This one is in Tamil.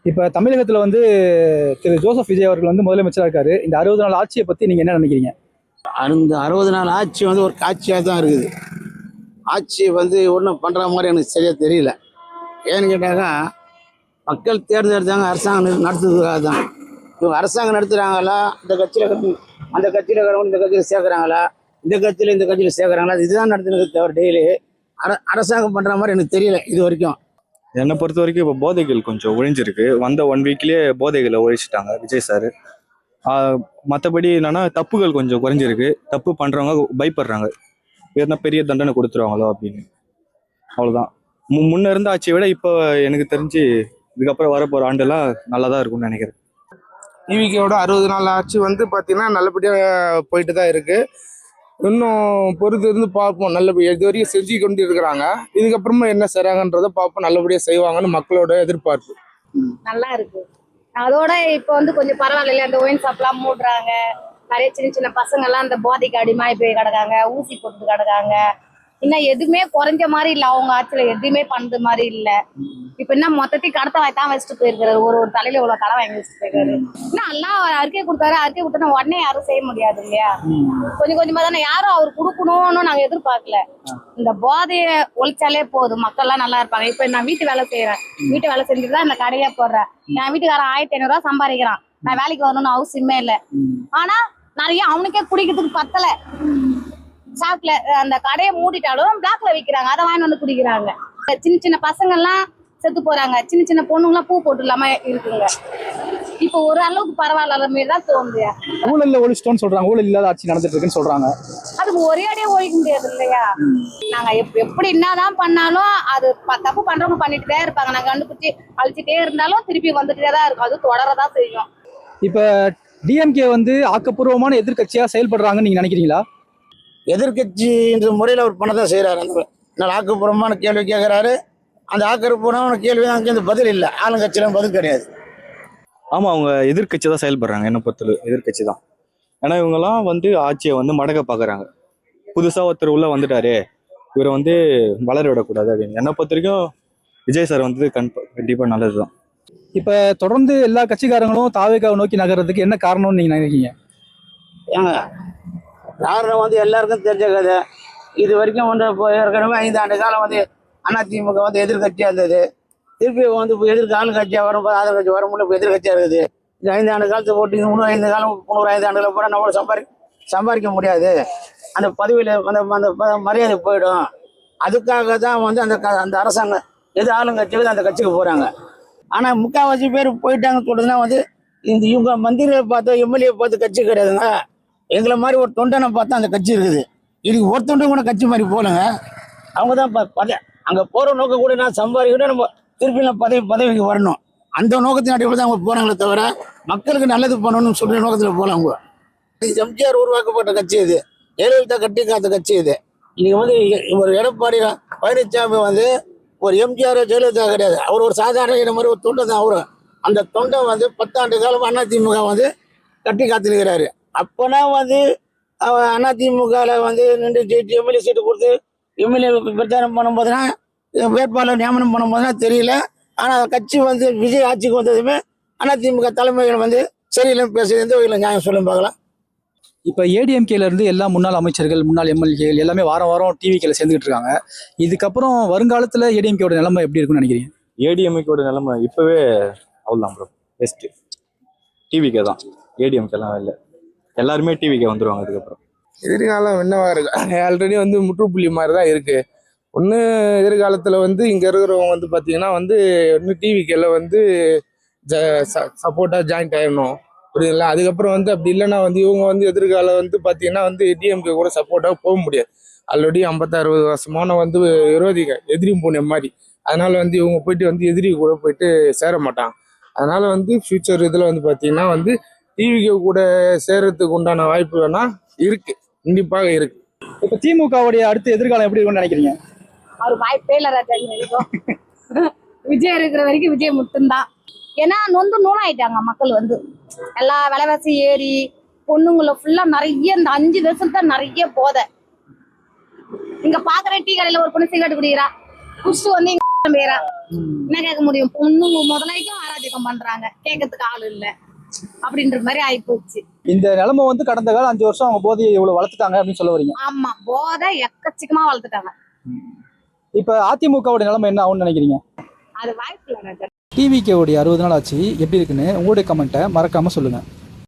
இப்போ தமிழகத்தில் வந்து திரு ஜோசப் விஜய் அவர்கள் வந்து முதலமைச்சராக இருக்காரு. இந்த 60 நாள் ஆட்சியை பற்றி நீங்கள் என்ன நினைக்கிறீங்க? அந்த 60 நாள் ஆட்சி வந்து ஒரு காட்சியாக தான் இருக்குது. ஆட்சி வந்து ஒன்றும் பண்ணுற மாதிரி எனக்கு சரியாக தெரியல. ஏன்னு கேட்டாக்கா, மக்கள் தேர்ந்தெடுத்தாங்க அரசாங்கம் நடத்துறதுக்காக தான். இவங்க அரசாங்கம் நடத்துகிறாங்களா, இந்த கட்சியில் அந்த கட்சியில் இருக்கிறவங்க இந்த கட்சியில் சேர்க்குறாங்களா, இந்த கட்சியில் சேர்க்குறாங்களா, இதுதான் நடத்துனது தவிர டெய்லி அரசாங்கம் பண்ணுற மாதிரி எனக்கு தெரியல இது வரைக்கும். என்னை பொறுத்த வரைக்கும் இப்போ போதைகள் கொஞ்சம் ஒழிஞ்சிருக்கு. வந்த 1 வீக்லேயே போதைகளை ஒழிச்சிட்டாங்க விஜய் சார். மற்றபடி என்னன்னா தப்புகள் கொஞ்சம் குறைஞ்சிருக்கு. தப்பு பண்ணுறவங்க பயப்படுறாங்க, எதனா பெரிய தண்டனை கொடுத்துருவாங்களோ அப்படின்னு. அவ்வளோதான். முன்ன இருந்த ஆட்சியை விட இப்போ எனக்கு தெரிஞ்சு இதுக்கப்புறம் வரப்போகிற ஆண்டெல்லாம் நல்லா தான் இருக்கும்னு நினைக்கிறேன். டிவிக்கோட 60 நாள் ஆட்சி வந்து பார்த்தீங்கன்னா நல்லபடியாக போயிட்டு தான் இருக்குது. இன்னும் பொறுத்து இருந்து பார்ப்போம். நல்லபடியாக இது வரைக்கும் செஞ்சு கொண்டு இருக்கிறாங்க. இதுக்கப்புறமா என்ன செய்கிறாங்கன்றதை பார்ப்போம். நல்லபடியாக செய்வாங்கன்னு மக்களோட எதிர்பார்ப்பு. நல்லா இருக்கு. அதோட இப்போ வந்து கொஞ்சம் பரவாயில்ல. அந்த ஒயின் ஷாப்லாம் மூடுறாங்க. நிறைய சின்ன சின்ன பசங்கள்லாம் அந்த போதைக்கு அடிமாய் போய் கிடக்காங்க, ஊசி போட்டு கிடக்காங்க. இன்னும் எதுவுமே குறைஞ்ச மாதிரி இல்லை. அவங்க ஆட்சியில் எதுவுமே பண்ணுறது மாதிரி இல்லை. இப்போ என்ன மொத்தத்தையும் கடத்த வாய் தான் வச்சுட்டு போயிருக்காரு. ஒரு தலையில இவ்வளோ கடை வாங்கி வச்சுட்டு போயிருக்காரு. இன்னும் எல்லாம் அறிக்கை கொடுத்தாரு. அறிக்கை கொடுத்தா உடனே யாரும் செய்ய முடியாது இல்லையா? கொஞ்சம் கொஞ்சமா தானே. யாரும் அவர் கொடுக்கணும்னு நாங்கள் எதிர்பார்க்கல. இந்த போதையை ஒழிச்சாலே போதும், மக்கள்லாம் நல்லா இருப்பாங்க. இப்போ நான் வீட்டு வேலை செய்யறேன். வீட்டு வேலை செஞ்சுட்டு தான் இந்த கடையே போடுறேன். என் வீட்டுக்காரன் 1500 ரூபா சம்பாதிக்கிறான். நான் வேலைக்கு வரணும்னு அவசியமே இல்லை. ஆனா நிறைய அவனுக்கே குடிக்கிறதுக்கு பத்தல. சாக்ல அந்த கடையை மூடிட்டாலும் பிளாக்ல விற்கிறாங்க. அதை வாங்கி வந்து குடிக்கிறாங்க. சின்ன சின்ன பசங்கள்லாம் செத்து போறாங்க. சின்ன சின்ன பொண்ணுங்களாம் பூ போட்டு இல்லாம இருக்குங்க. இப்போ ஒரு அளவுக்கு பரவாயில்ல மாரி தான் தோணுது. ஊழல்ல ஒழிச்சிட்டோம்னு சொல்றாங்க. ஊழல் இல்லாத ஆட்சி நடந்துட்டு இருக்குன்னு சொல்றாங்க. அதுக்கு ஒரே அடியே ஒழிக்க முடியாது இல்லையா? நாங்க எப்படி என்னதான் பண்ணாலும் அது தப்பு பண்றவங்க பண்ணிட்டு தான் இருப்பாங்க. நாங்க கண்டுபிடிச்சி அழிச்சிட்டே இருந்தாலும் திருப்பி வந்துட்டே தான் இருக்கும். அது தொடரதான் செய்யும். இப்ப டிஎம்கே வந்து ஆக்கப்பூர்வமான எதிர்கட்சியா செயல்படுறாங்கன்னு நீங்க நினைக்கிறீங்களா? எதிர்கட்சின்ற முறையில் அவர் பண்ண தான் செய்கிறாரு. அந்த ஆக்கப்பூர்வமான கேள்வி கேட்குறாரு. அந்த ஆக்கப்பூர்வமான கேள்வி தான் அங்கேருந்து பதில் இல்லை. ஆளுங்கட்சியிலும் பதில் கிடையாது. ஆமாம், அவங்க எதிர்கட்சி தான் செயல்படுறாங்க. என்னை பொறுத்தவரை எதிர்கட்சி தான். ஏன்னா இவங்கெல்லாம் வந்து ஆட்சியை வந்து மடக்க பார்க்குறாங்க. புதுசாக ஒருத்தர் உள்ள வந்துட்டாரு, இவரை வந்து வளர விடக்கூடாது அப்படின்னு. என்னை பொறுத்த வரைக்கும் விஜய் சார் வந்து கண்டிப்பாக நல்லது தான். இப்போ தொடர்ந்து எல்லா கட்சிக்காரங்களும் தாவேக்காவை நோக்கி நகர்றதுக்கு என்ன காரணம்னு நீங்க நினைக்கிறீங்க? ஏங்க, காரணம் வந்து எல்லாருக்கும் தெரிஞ்ச கதை. இது வரைக்கும் வந்து இப்போ ஏற்கனவே 5 ஆண்டு காலம் வந்து அதிமுக வந்து எதிர்கட்சியாக இருந்தது. திருப்பி வந்து இப்போ ஆளுங்கட்சியாக வரும்போது ஆதரவு வர முடியல. இப்போ எதிர்கட்சியாக இருக்குது. இந்த 5 ஆண்டு காலத்தை போட்டு இன்னும் 5 ஆண்டுகளை போட நம்மளால சம்பாதிக்க முடியாது. அந்த பதவியில் அந்த மரியாதை போயிடும். அதுக்காக தான் வந்து அந்த அரசாங்கம் எது ஆளுங்கட்சியில் அந்த கட்சிக்கு போகிறாங்க. ஆனால் முக்கால்வாசி பேர் போயிட்டாங்கன்னு சொல்றதுன்னா வந்து இவங்க மந்திரியை பார்த்தா எம்எல்ஏ பார்த்து கட்சி கிடையாதுங்க. எங்களை மாதிரி ஒரு தொண்டனை பார்த்தா அந்த கட்சி இருக்குது. இதுக்கு ஒரு தொண்டை கூட கட்சி மாதிரி போலங்க. அவங்க தான் அங்கே போகிற நோக்கம் கூட நான் சம்பாதிக்கணும், நம்ம திருப்பி நான் பதவிக்கு வரணும். அந்த நோக்கத்தின் அடிப்படையில் தான் அவங்க போகிறாங்களே தவிர மக்களுக்கு நல்லது பண்ணணும்னு சொல்கிற நோக்கத்தில் போகலாம். அவங்க எம்ஜிஆர் உருவாக்கப்பட்ட கட்சி இது. ஜெயலலிதா கட்டி காத்த கட்சி இது. இன்னைக்கு வந்து ஒரு எடப்பாடி பழனிசாமி வந்து ஒரு எம்ஜிஆர் ஜெயலலிதா கிடையாது. அவர் ஒரு சாதாரண இந்த மாதிரி ஒரு தொண்டை தான். அவரு அந்த தொண்டை வந்து 10 ஆண்டு காலம் அதிமுக வந்து கட்டி காத்துருக்கிறாரு. அப்போனா வந்து அதிமுகவில் வந்து நின்று ஜெயிச்சு எம்எல்ஏ சீட்டு கொடுத்து எம்எல்ஏ பிரச்சாரம் பண்ணும்போதுனா வேட்பாளர் நியமனம் பண்ணும்போதுனா தெரியல. ஆனால் கட்சி வந்து விஜய் ஆட்சிக்கு வந்ததுமே அதிமுக தலைமைகள் வந்து சரியில்லைன்னு பேசுறது எந்த வகையில் நியாயம் சொல்லும் பார்க்கலாம். இப்போ ஏடிஎம்கேல இருந்து எல்லா முன்னாள் அமைச்சர்கள், முன்னாள் எம்எல்ஏகள் எல்லாமே வாரம் வாரம் டிவிக்கில் சேர்ந்துக்கிட்டு இருக்காங்க. இதுக்கப்புறம் வருங்காலத்தில் ஏடிஎம்கேவோட நிலைமை எப்படி இருக்குன்னு நினைக்கிறீங்க? ஏடிஎம்கேவோட நிலைமை இப்போவே அவ்வளோதான் ப்ரோ. பெஸ்ட்டு டிவிக்கே தான். ஏடிஎம்கேலாம் இல்லை, எல்லாருமே டிவிக்கே வந்துடுவாங்க. அதுக்கப்புறம் எதிர்காலம் என்னவா இருக்கு? ஆல்ரெடி வந்து முற்றுப்புள்ளி மாதிரி தான் இருக்குது. ஒன்று எதிர்காலத்தில் வந்து இங்கே இருக்கிறவங்க வந்து பார்த்தீங்கன்னா வந்து இன்னும் டிவிக்கில் வந்து சப்போர்ட்டாக ஜாயின்ட் ஆகிடணும், புரியுதுங்களா? அதுக்கப்புறம் வந்து அப்படி இல்லைன்னா வந்து இவங்க வந்து எதிர்காலம் வந்து பார்த்தீங்கன்னா வந்து டிஎம்கே கூட சப்போர்ட்டாக போக முடியாது. ஆல்ரெடி 50-60 வருஷமான வந்து விரோதிகள், எதிரி பூனை மாதிரி. அதனால வந்து இவங்க போயிட்டு வந்து எதிரி கூட போயிட்டு சேர மாட்டாங்க. அதனால வந்து ஃபியூச்சர் இதில் வந்து பார்த்தீங்கன்னா வந்து டிவிக்கு கூட சேர்றதுக்கு உண்டான வாய்ப்பு வேணா இருக்கு, கண்டிப்பாக இருக்கு. இப்போ திமுகவுடைய அடுத்த எதிர்காலம் எப்படி இருக்கும்னு நினைக்கிறீங்க? அவர் வாய்ப்பே இல்லை ராஜா. விஜய் இருக்கிற வரைக்கும் விஜய் மட்டும்தான். ஏன்னா நொந்து நூலாயிட்டாங்க மக்கள். வந்து எல்லா விலைவாசி ஏறி பொண்ணுங்களை ஃபுல்லா நிறைய இந்த 5 வருஷம் தான் நிறைய போதை. இங்க பாக்குற டீ கடையில ஒரு பொண்ணு சிகரெட் குடிக்கிறா, குடிச்சு வந்து பேரா என்ன கேட்க முடியும்? பொண்ணு முதலைக்கும் அராஜகம் பண்றாங்க, கேட்கறதுக்கு ஆள் இல்ல அப்படின்ற மாதிரி ஆயிப்போச்சு. இந்த நிலைமை வந்து கடந்த காலம் 5 வருஷம் அவங்க போதையை இவ்வளவு வளர்த்துட்டாங்க அப்படின்னு சொல்ல வரீங்க. ஆமா, போதை எக்கச்சக்கமா வளர்த்துட்டாங்க. இப்ப அதிமுகவோட நிலைமை என்ன ஆகும்னு நினைக்கிறீங்க? அது வாய்ப்பு இல்லை. டிவிகேவுடைய 60 நாள் ஆச்சு எப்படி இருக்குன்னு உங்களுடைய கமெண்ட்டை மறக்காம சொல்லுங்க.